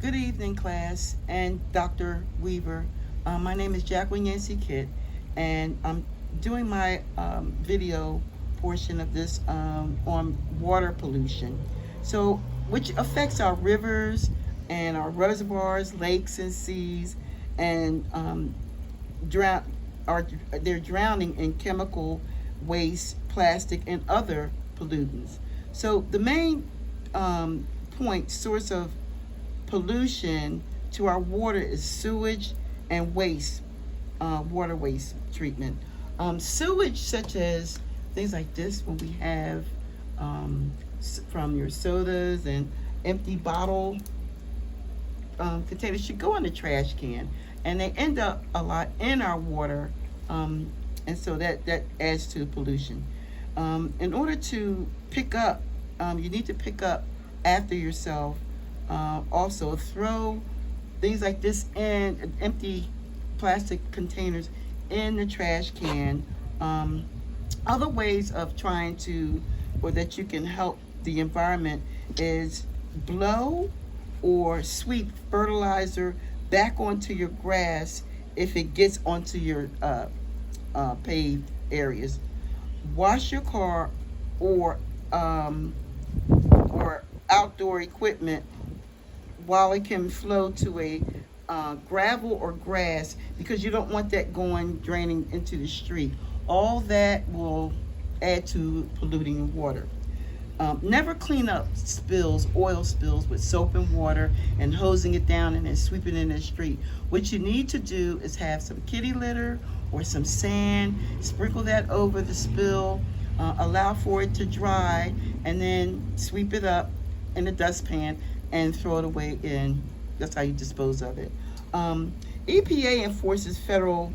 Good evening, class and Dr. Weaver. My name is Jacqueline Yancey-Keitt, and I'm doing my video portion of this on water pollution. So, which affects our rivers and our reservoirs, lakes and seas, and drown, are they're drowning in chemical waste, plastic, and other pollutants. So the main source of pollution to our water is sewage and waste, water waste treatment. Sewage, such as things like this, when we have from your sodas and empty bottle containers, should go in the trash can, and they end up a lot in our water, and so that adds to pollution. In order to pick up, you need to pick up after yourself. Also, throw things like this in empty plastic containers in the trash can. Other ways of trying to, or that you can help the environment, is blow or sweep fertilizer back onto your grass if it gets onto your paved areas. Wash your car or outdoor equipment while it can flow to a gravel or grass, because you don't want that going draining into the street. All that will add to polluting the water. Never clean up spills, oil spills, with soap and water and hosing it down and then sweeping it in the street. What you need to do is have some kitty litter or some sand, sprinkle that over the spill, allow for it to dry, and then sweep it up in a dustpan and throw it away in. That's how you dispose of it. EPA enforces federal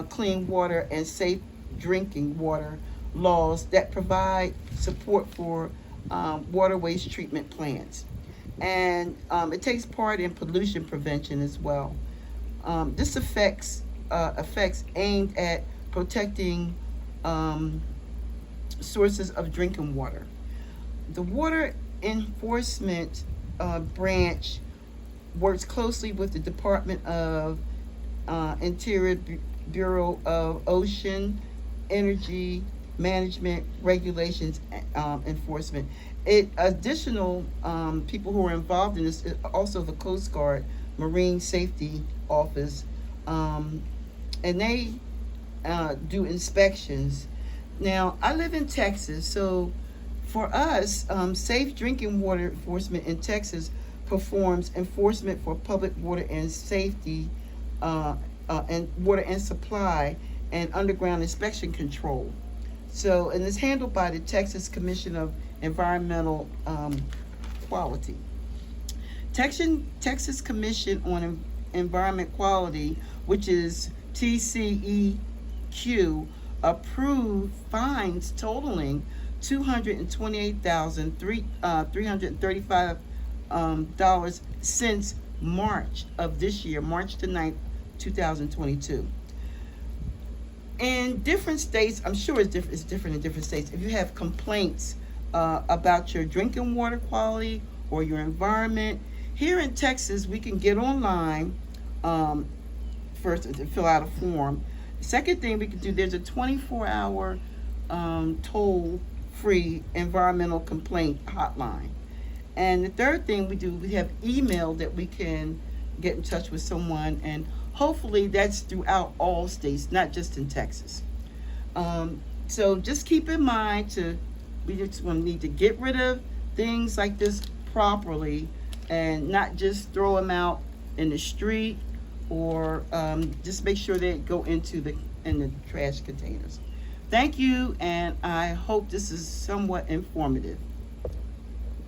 clean water and safe drinking water laws that provide support for water waste treatment plants. And it takes part in pollution prevention as well. This affects aimed at protecting sources of drinking water. The Water Enforcement branch works closely with the Department of Interior Bureau of Ocean Energy Management Regulations Enforcement. Additional people who are involved in this is also the Coast Guard Marine Safety Office, and they do inspections. Now, I live in Texas, so for us, Safe Drinking Water Enforcement in Texas performs enforcement for public water and safety, and water and supply, and underground inspection control. So, and it's handled by the Texas Commission of Environmental Quality. Texas Commission on Environment Quality, which is TCEQ, approved fines totaling $228,335 since March of this year, March the 9th, 2022. In different states, I'm sure it's different in different states. If you have complaints about your drinking water quality or your environment, here in Texas, we can get online first and fill out a form. Second thing we can do, there's a 24-hour toll-free environmental complaint hotline. And the third thing we do, we have email that we can get in touch with someone, and hopefully that's throughout all states, not just in Texas. So just keep in mind we just need to get rid of things like this properly, and not just throw them out in the street, or just make sure they go into the trash containers. Thank you, and I hope this is somewhat informative.